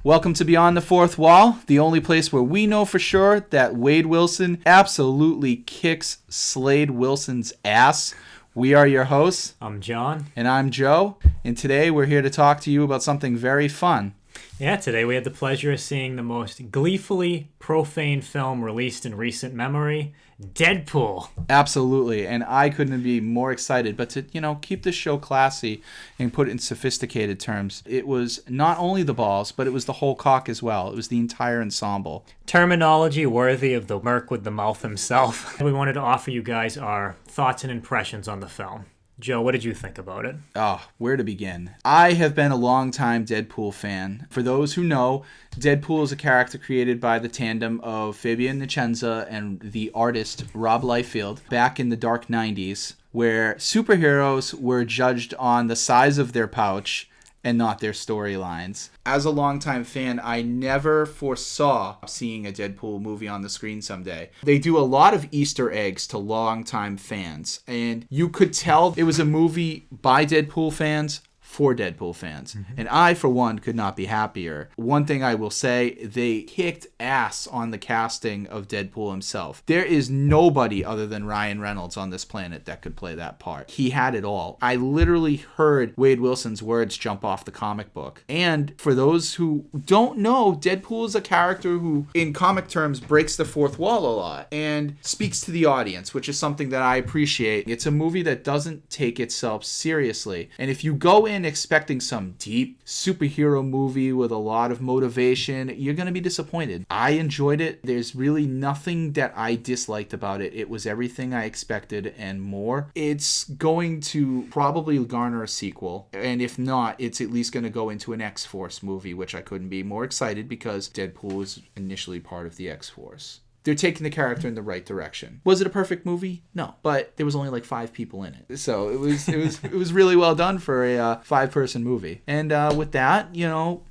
Welcome to Beyond the Fourth Wall, the only place where we know for sure that Wade Wilson absolutely kicks Slade Wilson's ass. We are your hosts. I'm John. And I'm Joe. And today we're here to talk to you about something very fun. Yeah, today we had the pleasure of seeing the most gleefully profane film released in recent memory, Deadpool. Absolutely, and I couldn't be more excited. But to, keep this show classy and put it in sophisticated terms, it was not only the balls, but it was the whole cock as well. It was the entire ensemble. Terminology worthy of the merc with the mouth himself. We wanted to offer you guys our thoughts and impressions on the film. Joe, what did you think about it? Oh, where to begin? I have been a longtime Deadpool fan. For those who know, Deadpool is a character created by the tandem of Fabian Nicieza and the artist Rob Liefeld back in the dark 90s, where superheroes were judged on the size of their pouch and not their storylines. As a longtime fan, I never foresaw seeing a Deadpool movie on the screen someday. They do a lot of Easter eggs to longtime fans, and you could tell it was a movie by Deadpool fans for Deadpool fans. Mm-hmm. And I, for one, could not be happier. One thing I will say, they kicked ass on the casting of Deadpool himself. There is nobody other than Ryan Reynolds on this planet that could play that part. He had it all. I literally heard Wade Wilson's words jump off the comic book. And for those who don't know, Deadpool is a character who, in comic terms, breaks the fourth wall a lot and speaks to the audience, which is something that I appreciate. It's a movie that doesn't take itself seriously. And if you go in expecting some deep superhero movie with a lot of motivation, you're going to be disappointed. I enjoyed it. There's really nothing that I disliked about it. It was everything I expected and more. It's going to probably garner a sequel, and if not, it's at least going to go into an X-Force movie, which I couldn't be more excited because Deadpool was initially part of the X-Force. They're taking the character in the right direction. Was it a perfect movie? No, but there was only like 5 people in it, so it was really well done for a 5-person movie. And with that,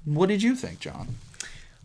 what did you think, John?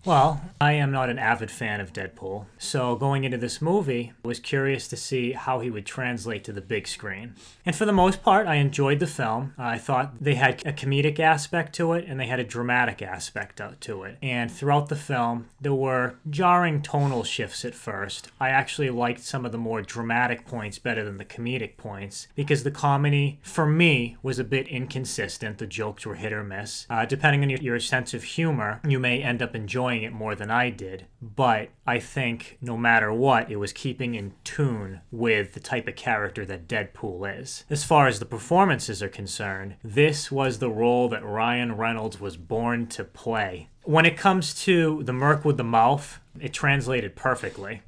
Well, I am not an avid fan of Deadpool, so going into this movie, I was curious to see how he would translate to the big screen. And for the most part, I enjoyed the film. I thought they had a comedic aspect to it, and they had a dramatic aspect to it. And throughout the film, there were jarring tonal shifts at first. I actually liked some of the more dramatic points better than the comedic points, because the comedy, for me, was a bit inconsistent. The jokes were hit or miss. Depending on your sense of humor, you may end up enjoying it more than I did, but I think no matter what, it was keeping in tune with the type of character that Deadpool is. As far as the performances are concerned, this was the role that Ryan Reynolds was born to play. When it comes to the merc with the mouth, it translated perfectly.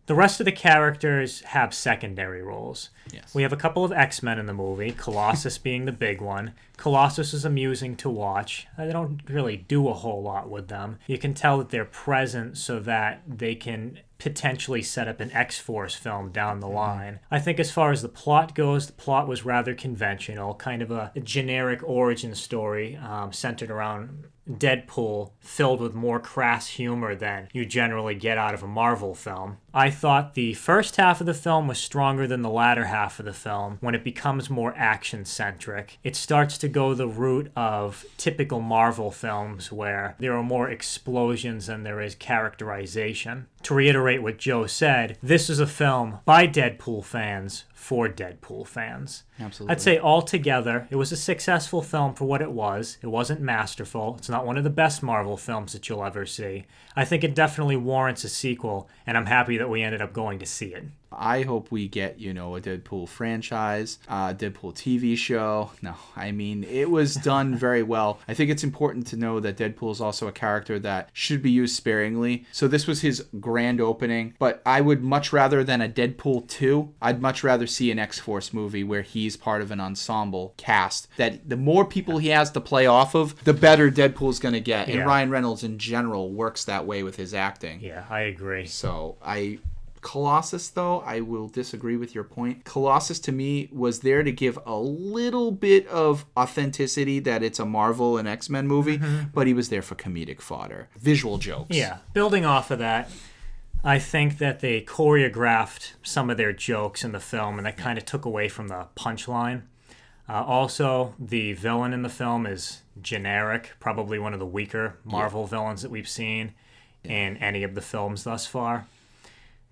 The rest of the characters have secondary roles. Yes. We have a couple of X-Men in the movie, Colossus being the big one. Colossus is amusing to watch. They don't really do a whole lot with them. You can tell that they're present so that they can potentially set up an X-Force film down the line. I think as far as the plot goes, the plot was rather conventional, kind of a generic origin story centered around Deadpool, filled with more crass humor than you generally get out of a Marvel film. I thought the first half of the film was stronger than the latter half of the film when it becomes more action-centric. It starts to go the route of typical Marvel films where there are more explosions than there is characterization. To reiterate what Joe said, this is a film by Deadpool fans for Deadpool fans. Absolutely. I'd say altogether, it was a successful film for what it was. It wasn't masterful. It's not one of the best Marvel films that you'll ever see. I think it definitely warrants a sequel, and I'm happy that we ended up going to see it. I hope we get, a Deadpool franchise, Deadpool TV show. No, I mean, it was done very well. I think it's important to know that Deadpool is also a character that should be used sparingly. So this was his grand opening, but I would much rather than a Deadpool 2, I'd much rather see an X-Force movie where he's part of an ensemble cast. That the more people he has to play off of, the better Deadpool's going to get. And Ryan Reynolds in general works that way with his acting. Yeah, I agree. So Colossus, though, I will disagree with your point. Colossus, to me, was there to give a little bit of authenticity that it's a Marvel and X-Men movie, but he was there for comedic fodder. Visual jokes. Yeah. Building off of that, I think that they choreographed some of their jokes in the film, and that kind of took away from the punchline. Also, the villain in the film is generic, probably one of the weaker Marvel villains that we've seen in any of the films thus far.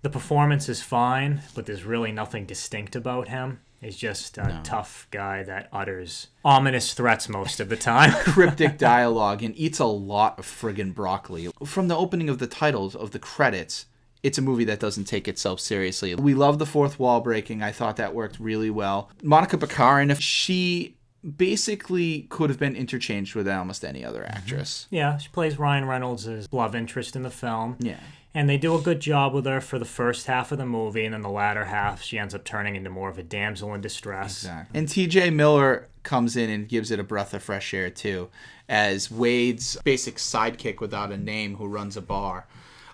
The performance is fine, but there's really nothing distinct about him. He's just a tough guy that utters ominous threats most of the time. Cryptic dialogue and eats a lot of friggin' broccoli. From the opening of the titles of the credits, it's a movie that doesn't take itself seriously. We love the fourth wall breaking. I thought that worked really well. Monica Baccarin, she basically could have been interchanged with almost any other actress. Yeah, she plays Ryan Reynolds' love interest in the film. Yeah. And they do a good job with her for the first half of the movie, and then the latter half, she ends up turning into more of a damsel in distress. Exactly. And TJ Miller comes in and gives it a breath of fresh air, too, as Wade's basic sidekick without a name who runs a bar.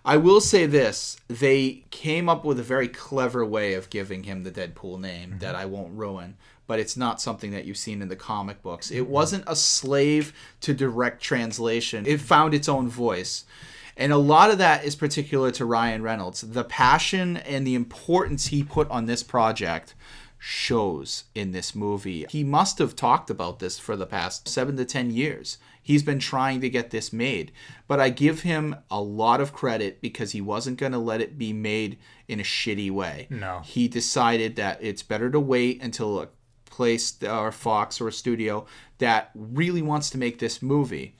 I will say this, they came up with a very clever way of giving him the Deadpool name that I won't ruin, but it's not something that you've seen in the comic books. It wasn't a slave to direct translation. It found its own voice. And a lot of that is particular to Ryan Reynolds. The passion and the importance he put on this project shows in this movie. He must have talked about this for the past 7 to 10 years. He's been trying to get this made. But I give him a lot of credit because he wasn't going to let it be made in a shitty way. No. He decided that it's better to wait until a place or Fox or a studio that really wants to make this movie.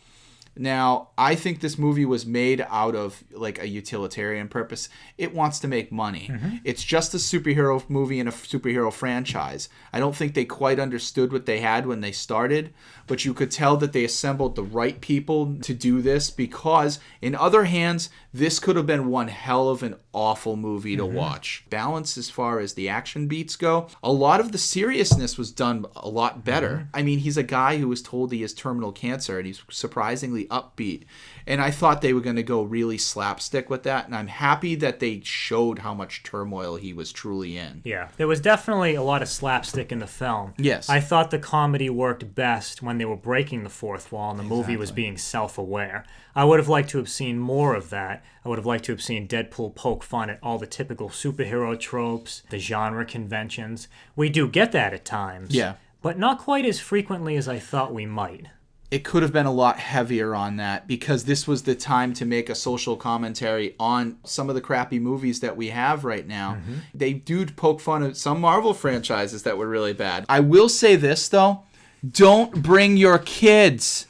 Now, I think this movie was made out of like a utilitarian purpose. It wants to make money. It's just a superhero movie and a superhero franchise. I don't think they quite understood what they had when they started, but you could tell that they assembled the right people to do this because in other hands, this could have been one hell of an awful movie to watch. Balance as far as the action beats go. A lot of the seriousness was done a lot better. I mean, he's a guy who was told he has terminal cancer and he's surprisingly upbeat. And I thought they were going to go really slapstick with that. And I'm happy that they showed how much turmoil he was truly in. Yeah, there was definitely a lot of slapstick in the film. Yes. I thought the comedy worked best when they were breaking the fourth wall and the movie was being self-aware. I would have liked to have seen more of that. I would have liked to have seen Deadpool poke fun at all the typical superhero tropes, the genre conventions. We do get that at times. Yeah. But not quite as frequently as I thought we might. It could have been a lot heavier on that because this was the time to make a social commentary on some of the crappy movies that we have right now. They do poke fun at some Marvel franchises that were really bad. I will say this, though. Don't bring your kids.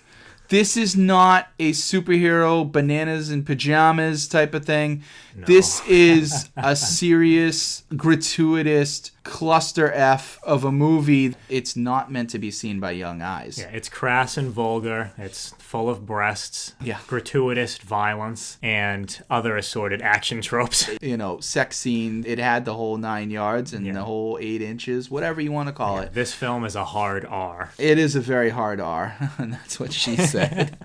This is not a superhero bananas and pajamas type of thing. No. This is a serious, gratuitous cluster F of a movie. It's not meant to be seen by young eyes. Yeah, it's crass and vulgar. It's full of breasts, gratuitous violence, and other assorted action tropes. You know, sex scene. It had the whole 9 yards and the whole 8 inches, whatever you want to call it. This film is a hard R. It is a very hard R, and that's what she said.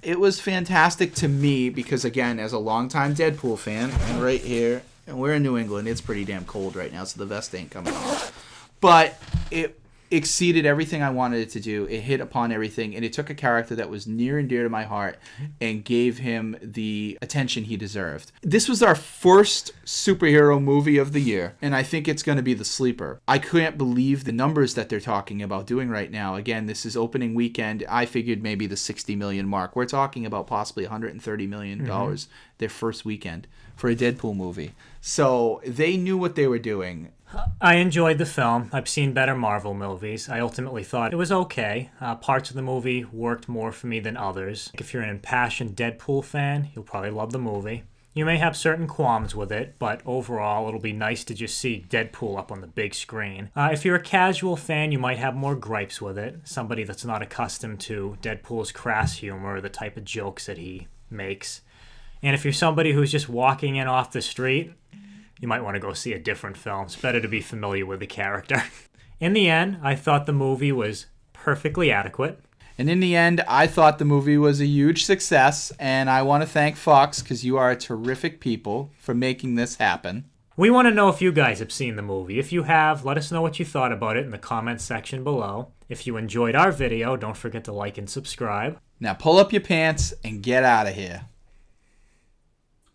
It was fantastic to me because, again, as a longtime Deadpool fan, and right here, and we're in New England, it's pretty damn cold right now, so the vest ain't coming off. But it exceeded everything I wanted it to do. It hit upon everything, and it took a character that was near and dear to my heart and gave him the attention he deserved. This was our first superhero movie of the year, and I think it's going to be the sleeper. I can't believe the numbers that they're talking about doing right now. Again, this is opening weekend. I figured maybe the 60 million mark. We're talking about possibly $130 million their first weekend for a Deadpool movie. So they knew what they were doing. I enjoyed the film. I've seen better Marvel movies. I ultimately thought it was okay. Parts of the movie worked more for me than others. If you're an impassioned Deadpool fan, you'll probably love the movie. You may have certain qualms with it, but overall, it'll be nice to just see Deadpool up on the big screen. If you're a casual fan, you might have more gripes with it. Somebody that's not accustomed to Deadpool's crass humor or the type of jokes that he makes. And if you're somebody who's just walking in off the street, you might want to go see a different film. It's better to be familiar with the character. In the end, I thought the movie was perfectly adequate. And in the end, I thought the movie was a huge success, and I want to thank Fox because you are a terrific people for making this happen. We want to know if you guys have seen the movie. If you have, let us know what you thought about it in the comments section below. If you enjoyed our video, don't forget to like and subscribe. Now pull up your pants and get out of here.